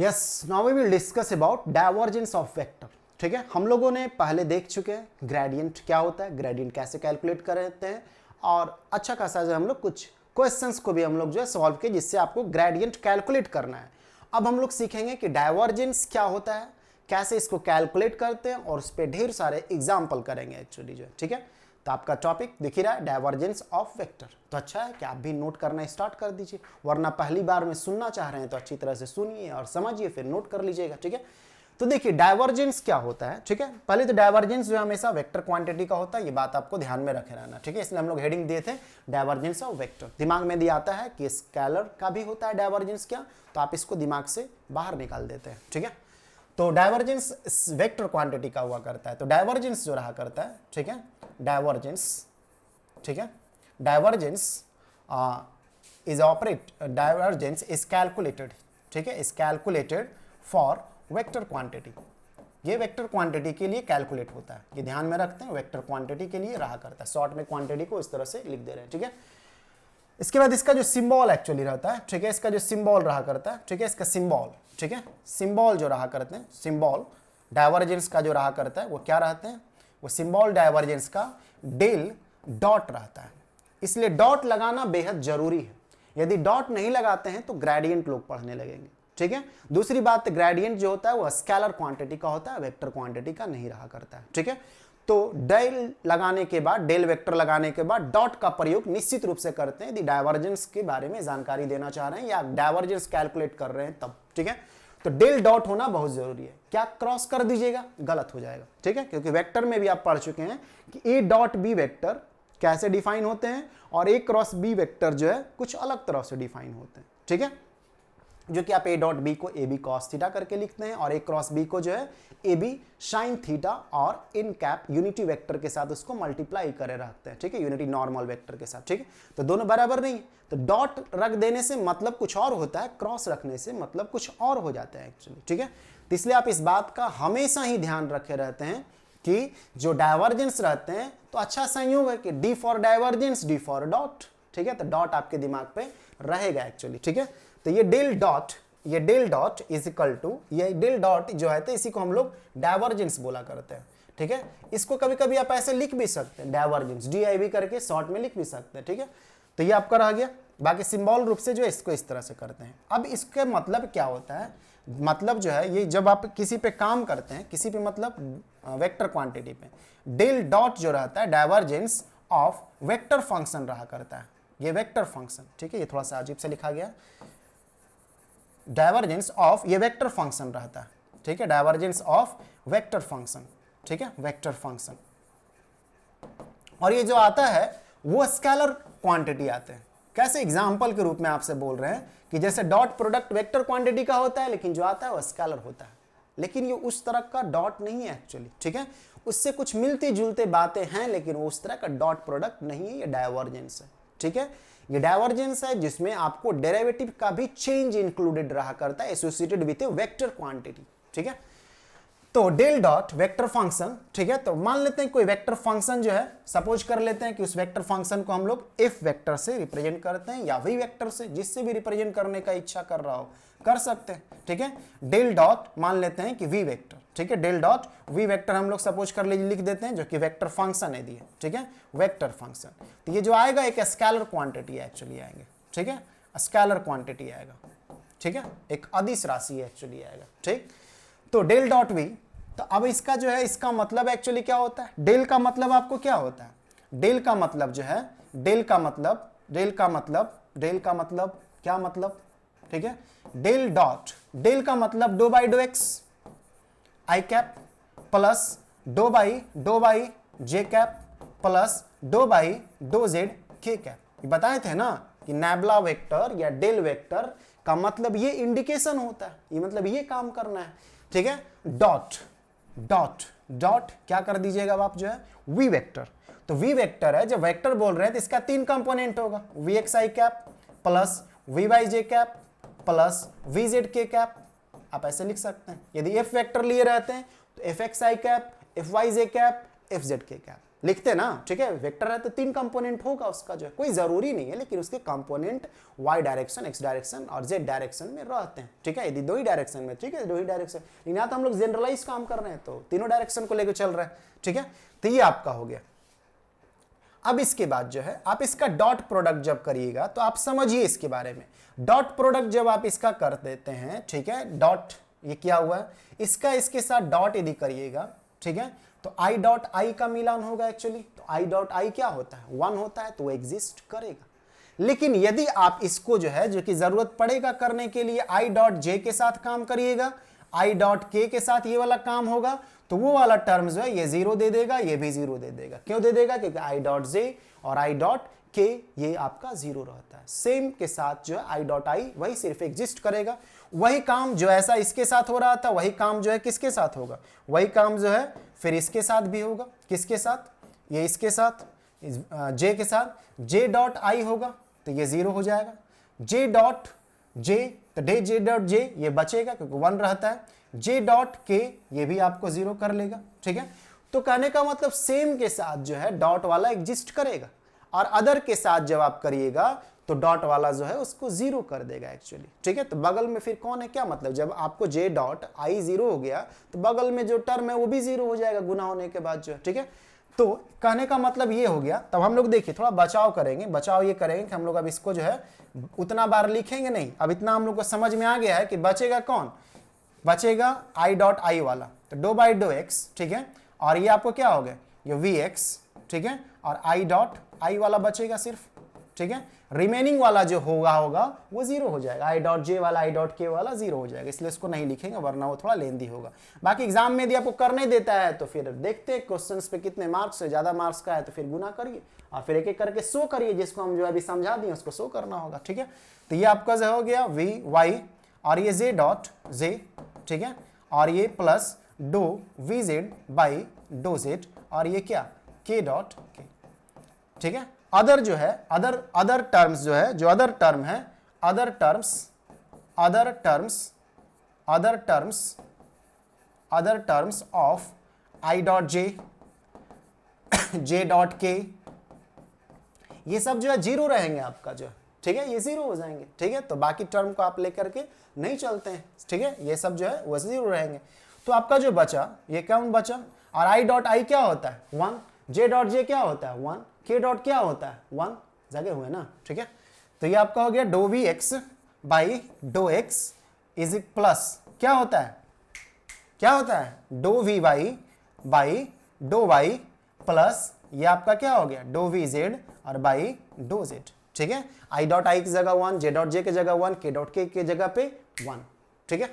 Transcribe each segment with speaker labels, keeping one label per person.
Speaker 1: Yes, now we will discuss about divergence of vector. ठीक है, हम लोगों ने पहले देख चुके हैं ग्रेडियंट क्या होता है, ग्रेडियंट कैसे कैलकुलेट करते हैं, और अच्छा खासा जो हम लोग कुछ क्वेश्चंस को भी हम लोग जो है सॉल्व किए जिससे आपको ग्रेडियंट कैलकुलेट करना है। अब हम लोग सीखेंगे कि डाइवर्जेंस क्या होता है, कैसे इसको कैलकुलेट करते हैं, और उस पर ढेर सारे एग्जाम्पल करेंगे एक्चुअली जो है। ठीक है, तो आपका टॉपिक दिख ही रहा है, डाइवर्जेंस ऑफ वेक्टर। तो अच्छा है कि आप भी नोट करना स्टार्ट कर दीजिए, वरना पहली बार में सुनना चाह रहे हैं तो अच्छी तरह से सुनिए और समझिए, फिर नोट कर लीजिएगा। ठीक है, तो देखिए डाइवर्जेंस क्या होता है। ठीक है, पहले तो डाइवर्जेंस जो है हमेशा वेक्टर क्वांटिटी का होता है, ये बात आपको ध्यान में रखे रहना। ठीक है, इसलिए हम लोग हेडिंग दिए थे डाइवर्जेंस ऑफ वेक्टर। दिमाग में दिया आता है कि स्केलर का भी होता है डाइवर्जेंस क्या, तो आप इसको दिमाग से बाहर निकाल देते हैं। ठीक है, तो डाइवर्जेंस वेक्टर क्वांटिटी का हुआ करता है। तो डाइवर्जेंस जो रहा करता है, ठीक है, डाइवर्जेंस, ठीक है, divergence is operate, divergence is calculated, ठीक है, is calculated for vector quantity. ये वेक्टर क्वांटिटी के लिए कैलकुलेट होता है, ये ध्यान में रखते हैं, वेक्टर क्वांटिटी के लिए रहा करता है। शॉर्ट में क्वांटिटी को इस तरह से लिख दे रहे हैं। ठीक है, इसके बाद इसका जो सिंबल एक्चुअली रहता है, ठीक है, इसका जो सिंबल रहा करता है, ठीक है, इसका सिंबल, ठीक है, सिंबल जो रहा करते हैं, सिंबल डाइवर्जेंस का जो रहा करता है वो क्या रहते हैं, वो सिंबल डाइवर्जेंस का डेल डॉट रहता है। इसलिए डॉट लगाना बेहद जरूरी है, यदि डॉट नहीं लगाते हैं तो ग्रेडियंट लोग पढ़ने लगेंगे। ठीक है, दूसरी बात, ग्रेडियंट जो होता है वो स्केलर क्वांटिटी का होता है, वेक्टर क्वांटिटी का नहीं रहा करता है। ठीक है, तो डेल लगाने के बाद, डेल वेक्टर लगाने के बाद डॉट का प्रयोग निश्चित रूप से करते हैं यदि डाइवर्जेंस के बारे में जानकारी देना चाह रहे हैं या डाइवर्जेंस कैलकुलेट कर रहे हैं तब। ठीक है, तो डेल डॉट होना बहुत जरूरी है। क्या क्रॉस कर दीजिएगा, गलत हो जाएगा। ठीक है, क्योंकि वेक्टर में भी आप पढ़ चुके हैं कि ए डॉट बी वेक्टर कैसे डिफाइन होते हैं, और ए क्रॉस बी वेक्टर जो है कुछ अलग तरह से डिफाइन होते हैं। ठीक है, जो कि आप ए डॉट बी को ए बी कॉस थीटा करके लिखते हैं, और ए क्रॉस बी को जो है ए बी साइन थीटा और इन कैप यूनिटी वेक्टर के साथ उसको मल्टीप्लाई करे रखते हैं। ठीक है, यूनिटी नॉर्मल वेक्टर के साथ। ठीक है, तो दोनों बराबर नहीं है, तो डॉट रख देने से मतलब कुछ और होता है, क्रॉस रखने से मतलब कुछ और हो जाता है एक्चुअली। ठीक है, तो इसलिए आप इस बात का हमेशा ही ध्यान रखे रहते हैं कि जो डाइवर्जेंस रहते हैं तो अच्छा संयोग है कि D for divergence, D for dot. ठीक है, तो डॉट आपके दिमाग पे रहेगा एक्चुअली। ठीक है, तो ये डेल डॉट, ये del dot is equal to, ये डेल डॉट जो है तो इसी को हम लोग डाइवर्जेंस बोला करते हैं। ठीक है, इसको कभी कभी आप ऐसे लिख भी सकते हैं, डाइवर्जेंस DIV करके शॉर्ट में लिख भी सकते हैं। ठीक है, तो ये आपका रह गया। बाकी सिंबल रूप से जो है इसको इस तरह से करते हैं। अब इसके मतलब क्या होता है, मतलब जो है ये जब आप किसी पे काम करते हैं, किसी पे मतलब वेक्टर क्वांटिटी पे, डेल डॉट जो रहता है डाइवर्जेंस ऑफ वेक्टर फंक्शन रहा करता है, ये वेक्टर फंक्शन। ठीक है, ये थोड़ा सा अजीब से लिखा गया, डाइवर्जेंस ऑफ ये वेक्टर फंक्शन रहता है। ठीक है, डाइवर्जेंस ऑफ वेक्टर फंक्शन। ठीक है, वेक्टर फंक्शन, और ये जो आता है वो स्केलर क्वांटिटी आते हैं। कैसे, एग्जांपल के रूप में आपसे बोल रहे हैं कि जैसे डॉट प्रोडक्ट वेक्टर क्वांटिटी का होता है, लेकिन जो आता है वो स्केलर होता है, लेकिन ये उस तरह का डॉट नहीं है एक्चुअली। ठीक है, उससे कुछ मिलती जुलती बातें हैं, लेकिन वो उस तरह का डॉट प्रोडक्ट नहीं है, ये डाइवर्जेंस है। ठीक है, ये डाइवर्जेंस है जिसमें आपको डेरिवेटिव का भी चेंज इंक्लूडेड रहा करता है, associated with A vector quantity. ठीक है, तो डेल डॉट वेक्टर फंक्शन। ठीक है, तो मान लेते हैं कोई वेक्टर फंक्शन जो है, सपोज कर लेते हैं कि उस वेक्टर फंक्शन को हम लोग एफ वेक्टर से रिप्रेजेंट करते हैं या वी वेक्टर से, जिससे भी रिप्रेजेंट करने का इच्छा कर रहा हो कर सकते हैं। ठीक है, डेल डॉट मान लेते हैं कि वी वेक्टर। ठीक है, डेल डॉट वी वेक्टर हम लोग सपोज कर लीजिए लिख देते हैं, जो कि वेक्टर फंक्शन है दिए। ठीक है, वेक्टर फंक्शन, तो ये जो आएगा एक स्केलर क्वांटिटी एक्चुअली आएंगे। ठीक है, स्केलर क्वांटिटी आएगा। ठीक है, एक अदिश राशि एक्चुअली आएगा। ठीक, तो डेल डॉट वी, तो अब इसका जो है इसका मतलब एक्चुअली क्या होता है, डेल का मतलब आपको क्या होता है, डेल का मतलब जो है, डेल का मतलब, डेल का मतलब, डेल का मतलब क्या मतलब, ठीक है, डेल डॉट, डेल का मतलब dough by do x i cap plus dough by J cap plus dough by do Z k cap. बताए थे ना कि नेबुला वेक्टर या डेल वेक्टर का मतलब ये इंडिकेशन होता है, ये मतलब ये काम करना है। ठीक है, डॉट डॉट डॉट क्या कर दीजिएगा आप जो है वी वेक्टर, तो वी वेक्टर है, जब वेक्टर बोल रहे हैं तो इसका तीन कंपोनेंट होगा, v x i cap plus v y j cap plus v z k cap. आप ऐसे लिख सकते हैं। यदि एफ वेक्टर लिए रहते हैं तो F x i cap, F Y j cap, F Z k cap. लिखते ना, ठीक है। वेक्टर है तो 3 कंपोनेंट होगा उसका जो है, कोई जरूरी नहीं है, लेकिन उसके component y direction, x direction और z डायरेक्शन में रहते हैं, ठीक है। यदि 2 ही डायरेक्शन में, ठीक है, 2 ही डायरेक्शन, लेकिन यहाँ तो हम लोग जनरलाइज काम कर रहे हैं तो तीनों डायरेक्शन को लेकर चल रहे हैं, ठीक है। तो ये आपका हो गया। अब इसके बाद जो है आप इसका डॉट प्रोडक्ट जब करिएगा तो आप समझिए इसके बारे में। डॉट प्रोडक्ट जब आप इसका कर देते हैं, ठीक है, डॉट ये क्या हुआ है, इसका इसके साथ डॉट यदि करिएगा, ठीक है, तो i डॉट आई का मिलान होगा एक्चुअली। तो i डॉट आई क्या होता है, 1 होता है, तो वो एग्जिस्ट करेगा। लेकिन यदि आप इसको जो है, जो कि जरूरत पड़ेगा करने के लिए, i डॉट जे के साथ काम करिएगा, i डॉट के के साथ ये वाला काम होगा, तो वो वाला टर्म जो है ये 0 दे देगा, ये भी 0 दे देगा। क्यों दे देगा, क्योंकि i डॉट जे और i डॉट के ये आपका 0 रहता है। सेम के साथ जो है i डॉट आई वही सिर्फ एग्जिस्ट करेगा। वही काम जो ऐसा इसके साथ हो रहा था, वही काम जो है किसके साथ होगा, वही काम जो है फिर इसके साथ भी होगा। किसके साथ, ये इसके साथ, जे के साथ, जे डॉट आई होगा तो ये 0 हो जाएगा। जे डॉट जे, तो जे डॉट जे ये बचेगा क्योंकि 1 रहता है। जे डॉट के ये भी आपको 0 कर लेगा, ठीक है। तो कहने का मतलब सेम के साथ जो है डॉट वाला एग्जिस्ट करेगा, और अदर के साथ जब आप करिएगा तो डॉट वाला जो है उसको 0 कर देगा एक्चुअली, ठीक है। तो बगल में फिर कौन है, क्या मतलब, जब आपको जे डॉट आई 0 हो गया तो बगल में जो टर्म है वो भी 0 हो जाएगा गुना होने के बाद जो है, ठीक है। तो कहने का मतलब ये हो गया। तब हम लोग देखिए थोड़ा बचाव करेंगे। बचाव ये करेंगे कि हम लोग अब इसको जो है उतना बार लिखेंगे नहीं। अब इतना हम लोग को समझ में आ गया है कि बचेगा कौन, बचेगा i डॉट आई वाला, तो डो बाई डो एक्स, ठीक है। और ये आपको क्या हो गया, ये वी एक्स, ठीक है, और i डॉट आई वाला बचेगा सिर्फ, ठीक है। रिमेनिंग वाला जो होगा वो 0 हो जाएगा। i डॉट जे वाला, i डॉट के वाला 0 हो जाएगा, इसलिए इसको नहीं लिखेंगे वरना वो थोड़ा लेंदी होगा। बाकी एग्जाम में यदि आपको करने देता है तो फिर देखते हैं क्वेश्चंस पे कितने मार्क्स है, ज्यादा मार्क्स का है तो फिर गुना करिए और फिर एक एक करके शो करिए, जिसको हम जो अभी समझा दिए उसको शो करना होगा, ठीक है। तो ये आपका जो हो गया वी वाई, और ये जे डॉट जे, ठीक है, और ये plus do v z by do z, और ये क्या के डॉट के, ठीक है। अदर जो है, अदर टर्म्स जो है, जो अदर टर्म है, other terms of i dot J, J dot के, ये सब जो है 0 रहेंगे आपका जो है, ठीक है, ये 0 हो जाएंगे, ठीक है। तो बाकी टर्म को आप लेकर के नहीं चलते हैं, ठीक है, ये सब जो है वो 0 रहेंगे। तो आपका जो बचा ये कौन बचा, और i डॉट आई क्या होता है 1, जे डॉट जे क्या होता है 1, के डॉट क्या होता है 1, जगह हुए ना, ठीक है। तो ये आपका हो गया do v x by do x is plus क्या होता है, क्या होता है do v y by do y plus ये आपका क्या हो गया डो वी जेड और बाई डो जेड, ठीक है। i डॉट आई की जगह 1, जे डॉट जे की जगह 1, के डॉट के जगह पे 1, ठीक है।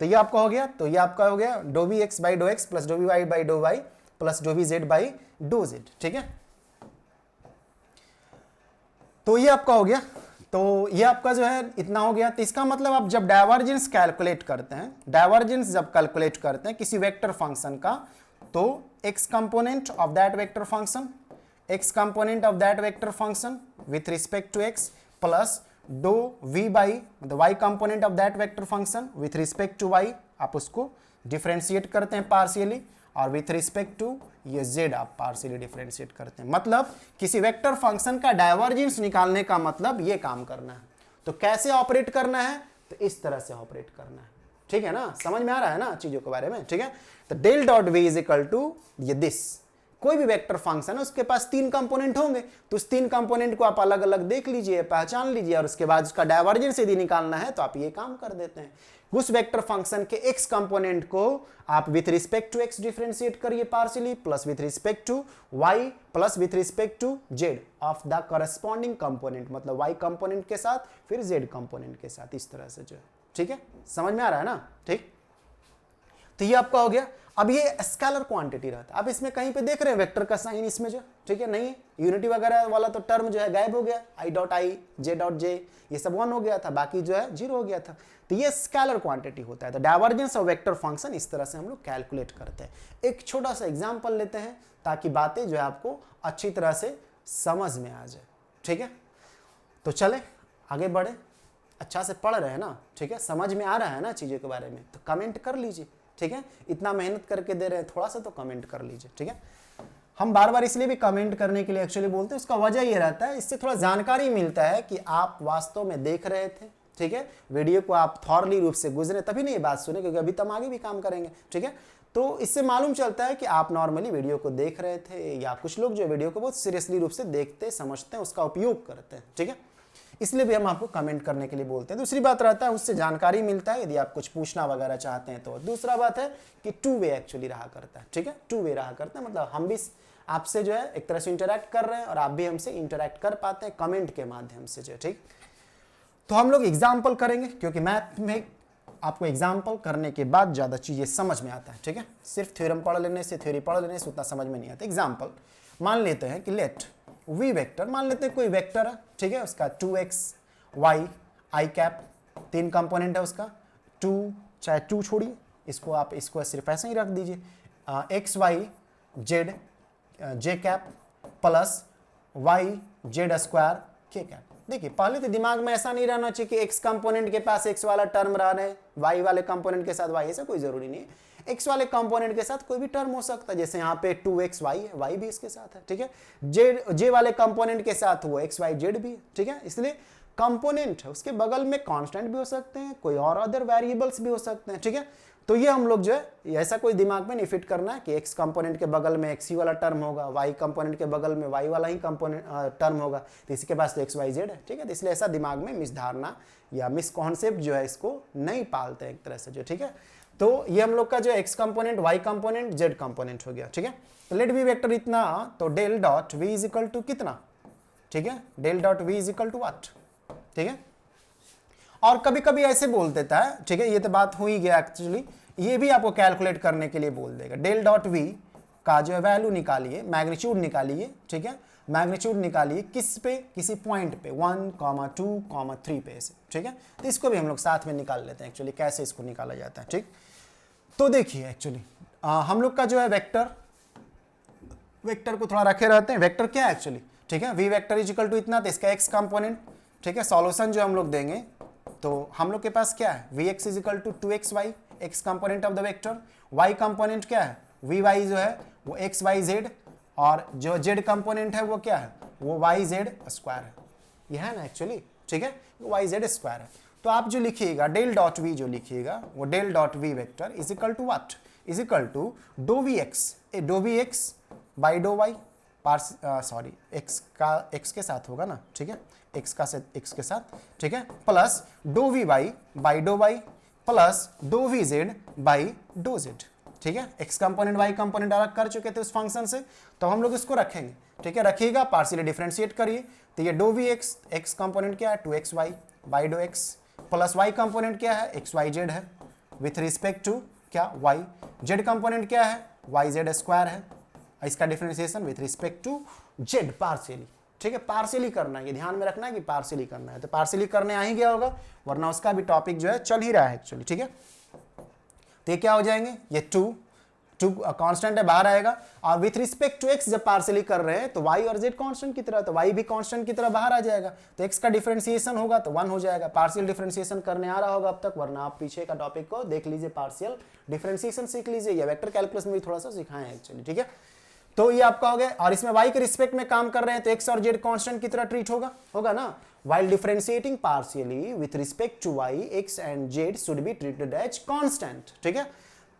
Speaker 1: तो ये आपका हो गया, तो ये आपका हो गया do v x by do x plus do v y by do y plus do v z by do z, ठीक है। तो ये आपका हो गया। तो ये आपका जो है इतना हो गया। तो इसका मतलब आप जब डाइवर्जेंस कैलकुलेट करते हैं, डाइवर्जेंस जब कैलकुलेट करते हैं किसी वेक्टर फंक्शन का, तो x component of that vector function, x component of that vector function with respect to x plus do v by the y component of that vector function with respect to y, आप उसको differentiate करते हैं partially, और with respect to ये z आप partially differentiate करते हैं। मतलब किसी वेक्टर फंक्शन का डाइवर्जेंस निकालने का मतलब ये काम करना है। तो कैसे ऑपरेट करना है, तो इस तरह से ऑपरेट करना है, ठीक है ना, समझ में आ रहा है ना चीजों के बारे में, ठीक है। तो del dot v is equal to ये दिस, कोई भी वेक्टर फंक्शन है उसके पास 3 कंपोनेंट होंगे, तो उस 3 कंपोनेंट को आप अलग अलग देख लीजिए, पहचान लीजिए, और उसके बाद उसका डाइवर्जेंस यदि निकालना है तो आप ये काम कर देते हैं। उस वेक्टर फंक्शन के x कंपोनेंट को आप with respect to x differentiate करिए partially, plus with respect to y plus with respect to z of the corresponding component, मतलब y कंपोनेंट के साथ फिर z कंपोनेंट के साथ, इस तरह से जो है, ठीक है, समझ में आ रहा है ना, ठीक। तो ये आपका हो गया। अब ये स्केलर क्वांटिटी रहता है। अब इसमें कहीं पे देख रहे हैं वेक्टर का साइन इसमें जो, ठीक है, नहीं है, यूनिटी वगैरह वाला तो टर्म जो है गायब हो गया, i dot I, J dot J, ये सब 1 हो गया था, बाकी जो है 0 हो गया था। तो ये स्केलर क्वांटिटी होता है। तो डाइवर्जेंस ऑफ वेक्टर फंक्शन इस तरह से हम लोग कैलकुलेट करते हैं। एक छोटा सा एग्जाम्पल लेते हैं ताकि बातें जो है आपको अच्छी तरह से समझ में आ जाए, ठीक है। तो चले आगे बढ़े, अच्छा से पढ़ रहे हैं ना, ठीक है, समझ में आ रहा है ना चीज़ों के बारे में, तो कमेंट कर लीजिए, ठीक है। इतना मेहनत करके दे रहे हैं, थोड़ा सा तो कमेंट कर लीजिए, ठीक है। हम बार बार इसलिए भी कमेंट करने के लिए एक्चुअली बोलते हैं, उसका वजह ये रहता है, इससे थोड़ा जानकारी मिलता है कि आप वास्तव में देख रहे थे, ठीक है, वीडियो को आप थॉरली रूप से गुजरे, तभी नहीं ये बात सुने, क्योंकि अभी तो हम आगे भी काम करेंगे, ठीक है। तो इससे मालूम चलता है कि आप नॉर्मली वीडियो को देख रहे थे, या कुछ लोग जो वीडियो को बहुत सीरियसली रूप से देखते, समझते हैं, उसका उपयोग करते हैं, ठीक है। इसलिए भी हम आपको कमेंट करने के लिए बोलते हैं। दूसरी बात रहता है, उससे जानकारी मिलता है यदि आप कुछ पूछना वगैरह चाहते हैं तो। दूसरा बात है कि टू वे एक्चुअली रहा करता है, ठीक है, टू वे रहा करता है, मतलब हम भी आपसे जो है एक तरह से इंटरैक्ट कर रहे हैं और आप भी हमसे इंटरैक्ट कर पाते हैं कमेंट के माध्यम से जो, ठीक। तो हम लोग एग्जाम्पल करेंगे, क्योंकि मैथ में आपको एग्जाम्पल करने के बाद ज़्यादा चीज़ें समझ में आता है, ठीक है। सिर्फ थ्योरम पढ़ लेने से, थ्योरी पढ़ लेने से उतना समझ में नहीं आता। एग्जाम्पल मान लेते हैं कि लेट वी वेक्टर, मान लेते हैं कोई वेक्टर है, ठीक है, उसका 2x y i cap, 3 component है उसका, 2 चाहे 2 छोड़िए, इसको आप इसको सिर्फ ऐसे ही रख दीजिए, x y z j cap plus y z square k cap. देखिए पहले तो दिमाग में ऐसा नहीं रहना चाहिए कि x कंपोनेंट के पास x वाला टर्म रह रहे, y वाले कंपोनेंट के साथ y, ऐसा कोई जरूरी नहीं है। x वाले कंपोनेंट के साथ कोई भी टर्म हो सकता है, जैसे यहाँ पे 2xy है, y भी इसके साथ है, ठीक है। j वाले कंपोनेंट के साथ वो xy z भी है, ठीक है। इसलिए कंपोनेंट है, उसके बगल में कांस्टेंट भी हो सकते हैं, कोई और अदर वेरिएबल्स भी हो सकते हैं, ठीक है। तो ये हम लोग जो है ऐसा कोई दिमाग में नहीं फिट करना है कि x कंपोनेंट के बगल में x ही वाला टर्म होगा, y कंपोनेंट के बगल में y वाला ही कंपोनेंट टर्म होगा, तो इसके पास तो xy z है, ठीक है। तो इसलिए ऐसा दिमाग में मिसधारणा या मिसकॉन्सेप्ट जो है इसको नहीं पालते एक तरह से जो, ठीक है। तो ये हम लोग का जो x component, y component, z component हो गया, ठीक है। तो लेट वी वेक्टर इतना, तो del dot v is equal to कितना, ठीक है, del dot v is equal to what, ठीक है। और कभी कभी ऐसे बोल देता है, ठीक है, ये तो बात हो ही गया एक्चुअली, ये भी आपको कैलकुलेट करने के लिए बोल देगा। डेल डॉट वी का जो है वैल्यू निकालिए, मैग्नीट्यूड निकालिए, ठीक है, मैग्नीट्यूड निकालिए किस पे, किसी पॉइंट पे 1, 2, 3 पे से, ठीक है। तो इसको भी हम लोग साथ में निकाल लेते हैं एक्चुअली, कैसे इसको निकाला जाता है, ठीक। तो देखिए एक्चुअली हम लोग का जो है वेक्टर को थोड़ा रखे रहते हैं, वेक्टर क्या है एक्चुअली, ठीक है, v vector is equal to इतना, तो इसका एक्स कंपोनेंट, ठीक है, सॉल्यूशन जो हम लोग देंगे, तो हम लोग के पास क्या है, v x is equal to 2xy, x component of the vector, y component क्या है, वी वाई जो है वो एक्स वाई जेड, और जो जेड कंपोनेंट है वो क्या है, वो वाई जेड स्क्वायर है, ये है ना एक्चुअली, ठीक है, वाई जेड स्क्वायर है। तो आप जो लिखिएगा डेल डॉट वी जो लिखिएगा वो del dot v vector is equal to what, is equal to do v x by do y, sorry x के साथ होगा ना, ठीक है, एक्स के साथ, ठीक है, plus do v y by do y plus do v z by do z, ठीक है। एक्स कंपोनेंट वाई कंपोनेंट अलग कर चुके थे उस फंक्शन से, तो हम लोग इसको रखेंगे, ठीक है, रखिएगा, पार्शियली डिफरेंशिएट करिए, तो ये डो वी एक्स कंपोनेंट क्या है 2xy by do x, plus y component क्या है xyz है विथ रिस्पेक्ट टू क्या y, जेड कंपोनेंट क्या है yz स्क्वायर है, इसका differentiation with respect to z partially, ठीक है, पार्शियली करना है, ये ध्यान में रखना है कि पार्शियली करना है, तो पार्शियली करने आ ही गया होगा, वरना उसका भी टॉपिक जो है चल ही रहा है एक्चुअली, ठीक है। तो ये क्या हो जाएंगे, ये टू कांस्टेंट है बाहर आएगा, और विथ रिस्पेक्ट टू x जब पार्शियली कर रहे हैं तो y और z कांस्टेंट की तरह, तो y भी कांस्टेंट की तरह बाहर आ जाएगा, तो x का डिफरेंशिएशन होगा तो 1 हो जाएगा, पार्शियल डिफरेंशिएशन करने आ रहा होगा अब तक, वरना आप पीछे का टॉपिक को देख लीजिए, पार्शियल डिफरेंशिएशन सीख लीजिए, या वेक्टर कैलकुलस में भी थोड़ा सा सिखाएं एक्चुअली, ठीक है। तो ये आपका हो गया, और इसमें y के रिस्पेक्ट में काम कर रहे हैं तो x और z कांस्टेंट की तरह ट्रीट होगा ना, while differentiating partially with respect to y, x and z should be treated as constant, ठीक है।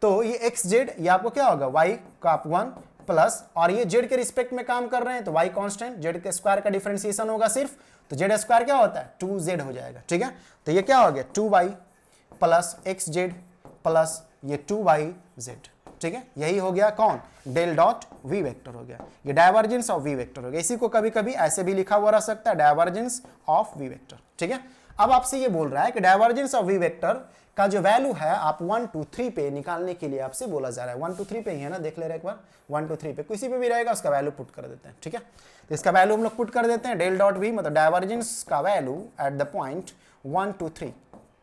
Speaker 1: तो ये x z ये आपको क्या होगा, y का आप 1 प्लस, और ये z के रिस्पेक्ट में काम कर रहे हैं तो y कांस्टेंट, z के स्क्वायर का डिफरेंशिएशन होगा सिर्फ, तो z स्क्वायर क्या होता है 2z हो जाएगा, ठीक है। तो ये क्या हो गया 2y प्लस xz प्लस ये 2yz, ठीक है, यही हो गया कौन, डेल डॉट वी वेक्टर हो गया, ये डायवर्जेंस ऑफ वी वेक्टर हो गया। इसी को कभी कभी ऐसे भी लिखा हुआ रह सकता है, डायवर्जेंस ऑफ वी वेक्टर, ठीक है। अब आपसे ये बोल रहा है कि डायवर्जेंस ऑफ वी वेक्टर का जो वैल्यू है आप 1, 2, 3 पे निकालने के लिए आपसे बोला जा रहा है, 1, 2, 3 पे ही है ना, देख ले रहे एक बार, 1, 2, 3 पे किसी पे भी रहेगा उसका वैल्यू पुट कर देते हैं, ठीक है। तो इसका वैल्यू हम लोग पुट कर देते हैं, डेल डॉट वी मतलब डायवर्जेंस का वैल्यू एट द पॉइंट 1, 2, 3,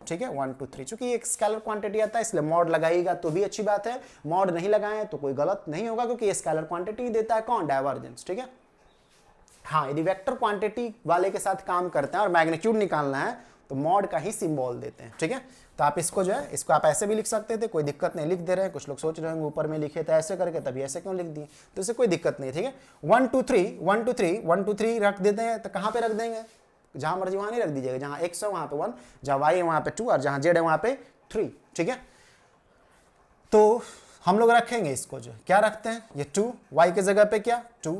Speaker 1: ठीक है, 1, 2, 3, चूंकि एक स्केलर क्वांटिटी आता है इसलिए मॉड लगाइएगा तो भी अच्छी बात है, मॉड नहीं लगाएं तो कोई गलत नहीं होगा, क्योंकि ये स्केलर क्वांटिटी देता है कौन, डायवर्जेंस, ठीक है। हाँ, यदि वेक्टर क्वांटिटी वाले के साथ काम करते हैं और मैग्नीट्यूड निकालना है तो मॉड का ही सिंबल देते हैं, ठीक है। तो आप इसको जो है, इसको आप ऐसे भी लिख सकते थे, कोई दिक्कत नहीं, लिख दे रहे हैं। कुछ लोग सोच रहे होंगे ऊपर में लिखे थे ऐसे करके, तभी ऐसे क्यों लिख दिए, तो इससे कोई दिक्कत नहीं, ठीक है। 1 2 3 1 2 3 1 2 3 रख देते हैं, तो कहाँ पे रख देंगे, जहां मर्जी वहां नहीं रख दीजिएगा, जहां x है वहां पे 1, जहां y है वहां पे 2 और जहां z है वहां पे 3, ठीक है। तो हम लोग रखेंगे इसको जो क्या रखते हैं, ये 2 y के जगह पे क्या 2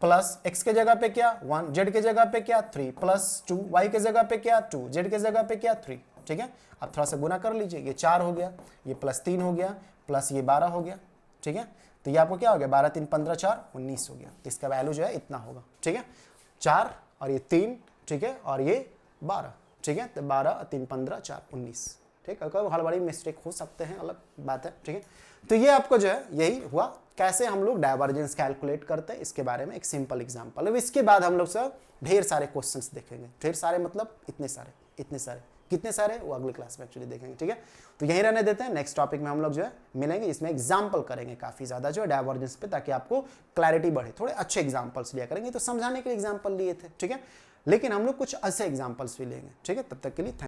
Speaker 1: प्लस x के जगह पे क्या 1, z के जगह पे क्या 3 प्लस 2 y के जगह पे क्या 2, z के जगह पे क्या 3, ठीक है। अब थोड़ा सा गुना कर लीजिए, ये 4 हो गया, ये प्लस 3 हो गया, प्लस ये 12 हो गया, ठीक है। तो ये आपको क्या हो गया, 12 3 15 4 19 हो गया। तो इसका वैल्यू जो है इतना होगा, ठीक है। 4 और ये 3, ठीक है, और ये 12, ठीक है। तो 12 3 15 4 19, ठीक है। हर बड़ी मिस्टेक हो सकते हैं, अलग बात है, ठीक है। तो ये आपको जो है यही हुआ, कैसे हम लोग डाइवर्जेंस कैलकुलेट करते हैं, इसके बारे में एक सिंपल एग्जांपल। अब इसके बाद हम लोग सब ढेर सारे क्वेश्चंस देखेंगे, ढेर सारे मतलब इतने सारे कितने सारे वो अगले क्लास में एक्चुअली देखेंगे, ठीक है। तो यहीं रहने देते हैं, नेक्स्ट टॉपिक में हम लोग जो है मिलेंगे, इसमें एग्जाम्पल करेंगे काफी ज्यादा जो है डाइवर्जेंस पे, ताकि आपको क्लैरिटी बढ़े। थोड़े अच्छे एग्जाम्पल्स लिया करेंगे, तो समझाने के लिए एग्जाम्पल लिए थे, ठीक है, लेकिन हम लोग कुछ अच्छे एग्जाम्पल्स भी लेंगे, ठीक है। तब तक के लिए